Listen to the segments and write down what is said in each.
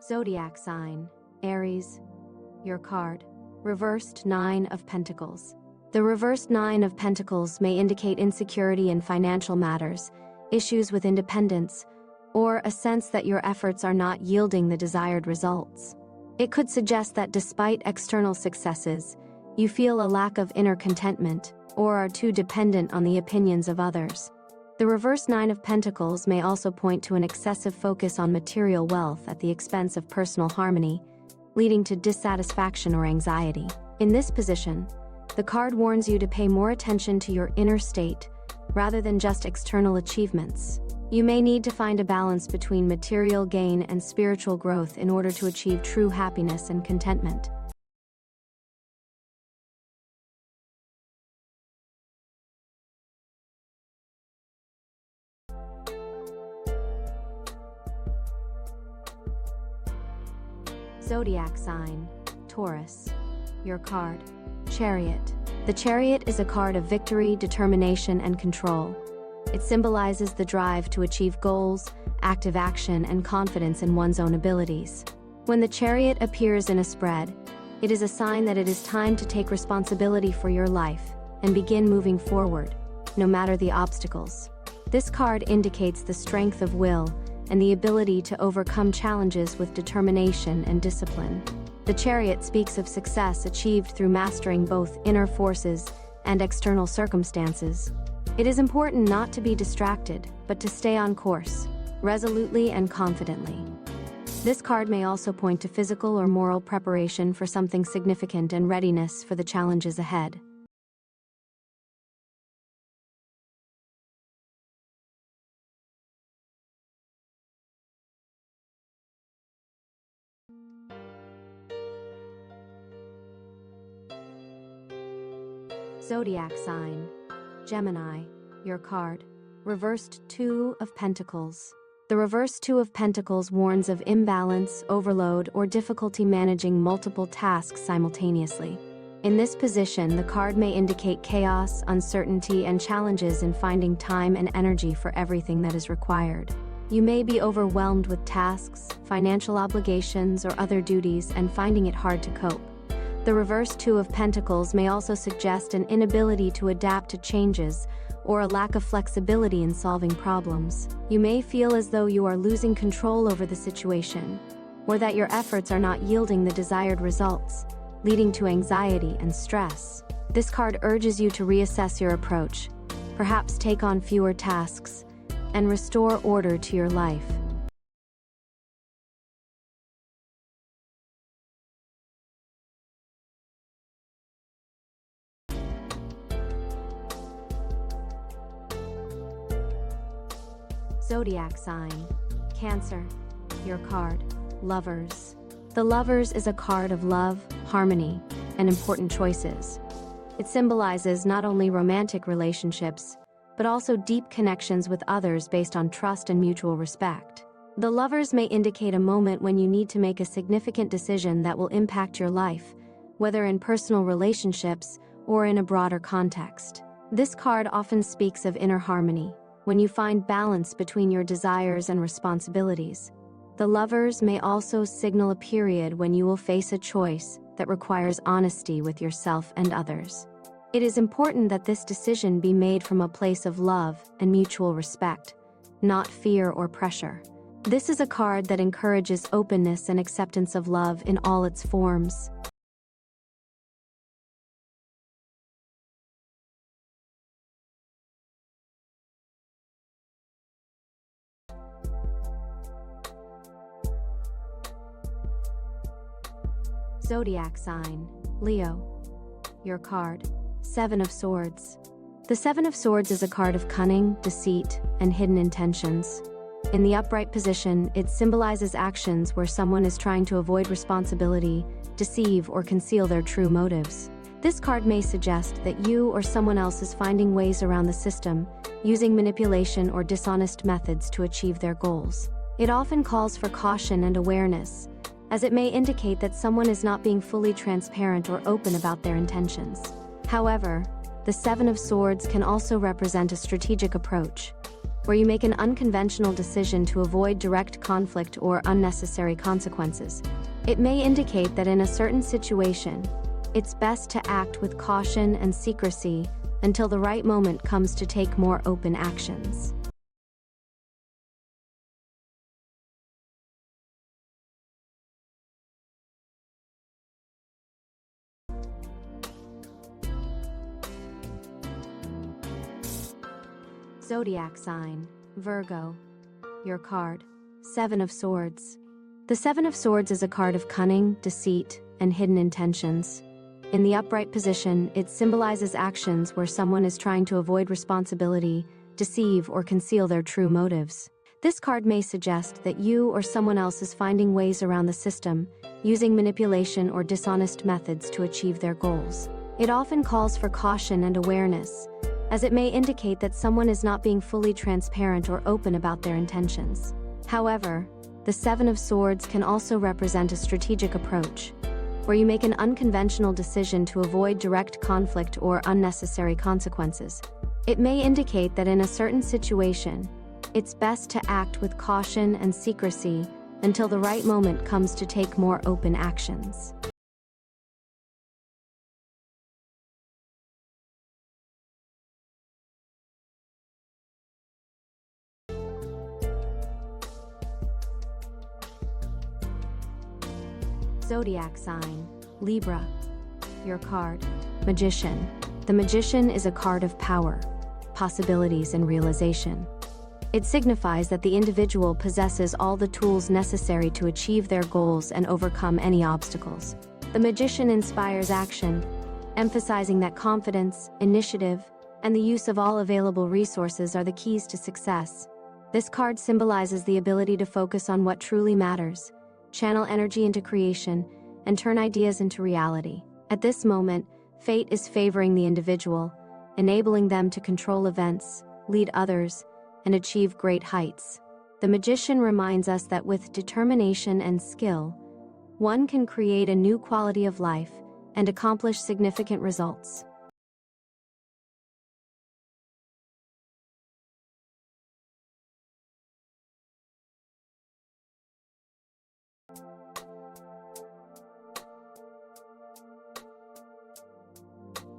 Zodiac sign, Aries, your card. Reversed Nine of Pentacles. The reversed Nine of Pentacles may indicate insecurity in financial matters, issues with independence, or a sense that your efforts are not yielding the desired results. It could suggest that despite external successes, you feel a lack of inner contentment or are too dependent on the opinions of others. The reverse Nine of Pentacles may also point to an excessive focus on material wealth at the expense of personal harmony, leading to dissatisfaction or anxiety. In this position, the card warns you to pay more attention to your inner state rather than just external achievements. You may need to find a balance between material gain and spiritual growth in order to achieve true happiness and contentment. Zodiac sign, Taurus, your card. Chariot. The Chariot is a card of victory, determination, and control. It symbolizes the drive to achieve goals, active action, and confidence in one's own abilities. When the Chariot appears in a spread, it is a sign that it is time to take responsibility for your life and begin moving forward, no matter the obstacles. This card indicates the strength of will and the ability to overcome challenges with determination and discipline. The Chariot speaks of success achieved through mastering both inner forces and external circumstances. It is important not to be distracted, but to stay on course, resolutely and confidently. This card may also point to physical or moral preparation for something significant and readiness for the challenges ahead. Zodiac sign, Gemini, your card. Reversed Two of Pentacles. The reversed Two of Pentacles warns of imbalance, overload, or difficulty managing multiple tasks simultaneously. In this position, the card may indicate chaos, uncertainty, and challenges in finding time and energy for everything that is required. You may be overwhelmed with tasks, financial obligations, or other duties and finding it hard to cope. The reversed Two of Pentacles may also suggest an inability to adapt to changes or a lack of flexibility in solving problems. You may feel as though you are losing control over the situation, or that your efforts are not yielding the desired results, leading to anxiety and stress. This card urges you to reassess your approach, perhaps take on fewer tasks, and restore order to your life. Zodiac sign, Cancer, your card. Lovers. The Lovers is a card of love, harmony, and important choices. It symbolizes not only romantic relationships, but also deep connections with others based on trust and mutual respect. The Lovers may indicate a moment when you need to make a significant decision that will impact your life, whether in personal relationships or in a broader context. This card often speaks of inner harmony, when you find balance between your desires and responsibilities. The Lovers may also signal a period when you will face a choice that requires honesty with yourself and others. It is important that this decision be made from a place of love and mutual respect, not fear or pressure. This is a card that encourages openness and acceptance of love in all its forms. Zodiac sign, Leo, your card. Seven of Swords. The Seven of Swords is a card of cunning, deceit, and hidden intentions. In the upright position, it symbolizes actions where someone is trying to avoid responsibility, deceive, or conceal their true motives. This card may suggest that you or someone else is finding ways around the system, using manipulation or dishonest methods to achieve their goals. It often calls for caution and awareness, as it may indicate that someone is not being fully transparent or open about their intentions. However, the Seven of Swords can also represent a strategic approach, where you make an unconventional decision to avoid direct conflict or unnecessary consequences. It may indicate that in a certain situation, it's best to act with caution and secrecy until the right moment comes to take more open actions. Zodiac sign, Virgo. Your card, Seven of Swords. The Seven of Swords is a card of cunning, deceit, and hidden intentions. In the upright position, it symbolizes actions where someone is trying to avoid responsibility, deceive, or conceal their true motives. This card may suggest that you or someone else is finding ways around the system, using manipulation or dishonest methods to achieve their goals. It often calls for caution and awareness, as it may indicate that someone is not being fully transparent or open about their intentions. However, the Seven of Swords can also represent a strategic approach, where you make an unconventional decision to avoid direct conflict or unnecessary consequences. It may indicate that in a certain situation, it's best to act with caution and secrecy until the right moment comes to take more open actions. Zodiac sign, Libra. Your card, Magician. The Magician is a card of power, possibilities, and realization. It signifies that the individual possesses all the tools necessary to achieve their goals and overcome any obstacles. The Magician inspires action, emphasizing that confidence, initiative, and the use of all available resources are the keys to success. This card symbolizes the ability to focus on what truly matters, channel energy into creation, and turn ideas into reality. At this moment, fate is favoring the individual, enabling them to control events, lead others, and achieve great heights. The Magician reminds us that with determination and skill, one can create a new quality of life and accomplish significant results.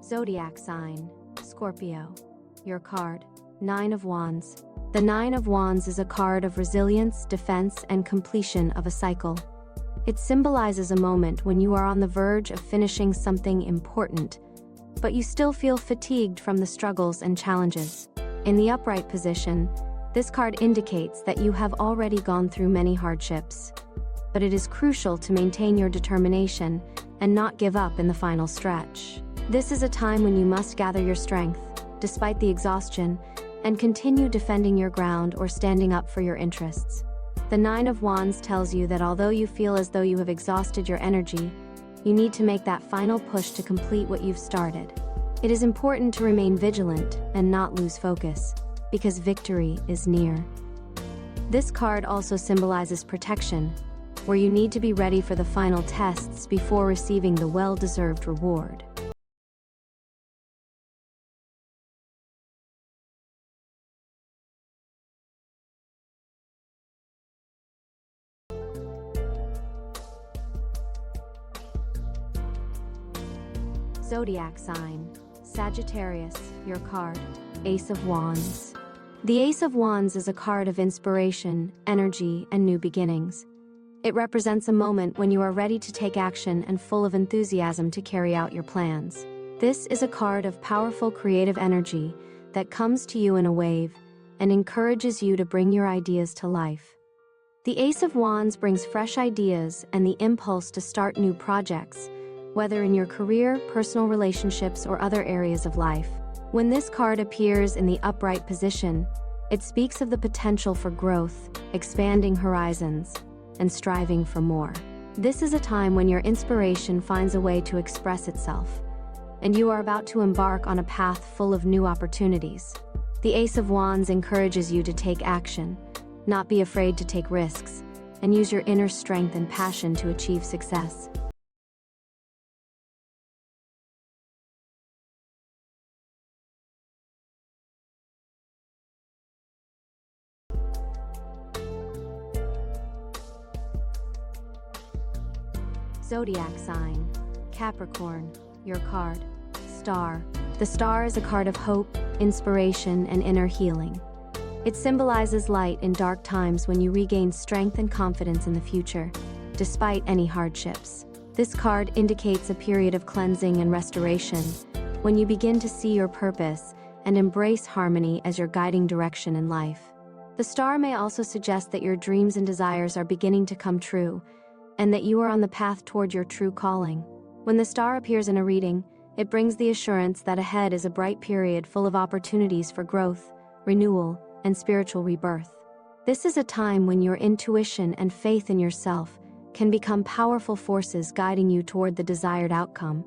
Zodiac sign, Scorpio. Your card, Nine of Wands. The Nine of Wands is a card of resilience, defense, and completion of a cycle. It symbolizes a moment when you are on the verge of finishing something important, but you still feel fatigued from the struggles and challenges. In the upright position, this card indicates that you have already gone through many hardships, but it is crucial to maintain your determination and not give up in the final stretch. This is a time when you must gather your strength, despite the exhaustion, and continue defending your ground or standing up for your interests. The Nine of Wands tells you that although you feel as though you have exhausted your energy, you need to make that final push to complete what you've started. It is important to remain vigilant and not lose focus, because victory is near. This card also symbolizes protection, where you need to be ready for the final tests before receiving the well-deserved reward. Zodiac sign, Sagittarius. Your card, Ace of Wands. The Ace of Wands is a card of inspiration, energy, and new beginnings. It represents a moment when you are ready to take action and full of enthusiasm to carry out your plans. This is a card of powerful creative energy that comes to you in a wave and encourages you to bring your ideas to life. The Ace of Wands brings fresh ideas and the impulse to start new projects, whether in your career, personal relationships, or other areas of life. When this card appears in the upright position, it speaks of the potential for growth, expanding horizons, and striving for more. This is a time when your inspiration finds a way to express itself, and you are about to embark on a path full of new opportunities. The Ace of Wands encourages you to take action, not be afraid to take risks, and use your inner strength and passion to achieve success. Zodiac sign, Capricorn, your card. Star. The star is a card of hope, inspiration, and inner healing. It symbolizes light in dark times when you regain strength and confidence in the future, despite any hardships. This card indicates a period of cleansing and restoration, when you begin to see your purpose and embrace harmony as your guiding direction in life. The star may also suggest that your dreams and desires are beginning to come true, and that you are on the path toward your true calling. When the star appears in a reading, it brings the assurance that ahead is a bright period full of opportunities for growth, renewal, and spiritual rebirth. This is a time when your intuition and faith in yourself can become powerful forces guiding you toward the desired outcome.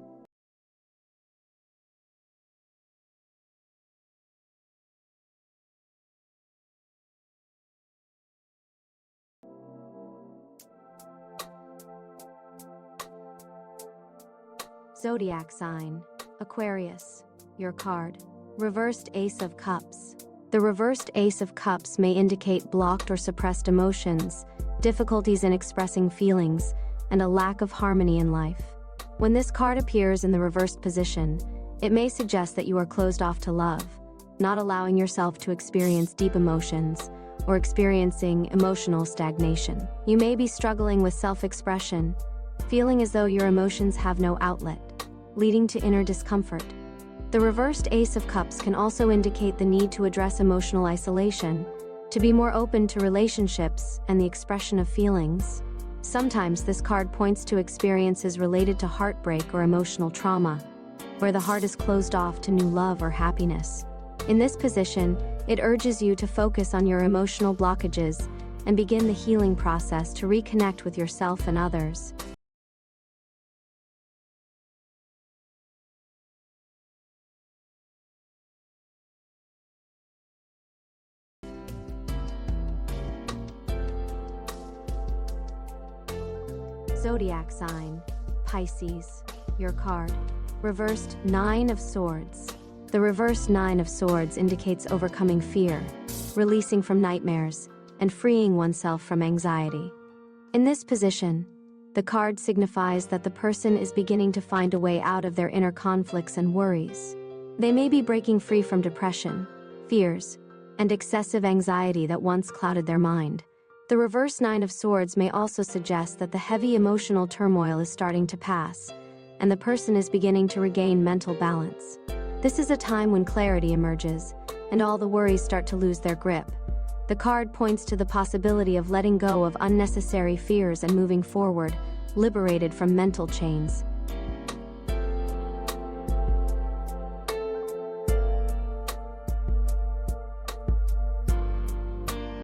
Zodiac sign, Aquarius, your card. Reversed Ace of Cups. The reversed Ace of Cups may indicate blocked or suppressed emotions, difficulties in expressing feelings, and a lack of harmony in life. When this card appears in the reversed position, it may suggest that you are closed off to love, not allowing yourself to experience deep emotions, or experiencing emotional stagnation. You may be struggling with self-expression, feeling as though your emotions have no outlet, leading to inner discomfort. The reversed Ace of Cups can also indicate the need to address emotional isolation, to be more open to relationships and the expression of feelings. Sometimes this card points to experiences related to heartbreak or emotional trauma, where the heart is closed off to new love or happiness. In this position, it urges you to focus on your emotional blockages and begin the healing process to reconnect with yourself and others. Zodiac sign, Pisces, your card. Reversed Nine of Swords. The reversed Nine of Swords indicates overcoming fear, releasing from nightmares, and freeing oneself from anxiety. In this position, the card signifies that the person is beginning to find a way out of their inner conflicts and worries. They may be breaking free from depression, fears, and excessive anxiety that once clouded their mind. The reverse Nine of Swords may also suggest that the heavy emotional turmoil is starting to pass, and the person is beginning to regain mental balance. This is a time when clarity emerges, and all the worries start to lose their grip. The card points to the possibility of letting go of unnecessary fears and moving forward, liberated from mental chains.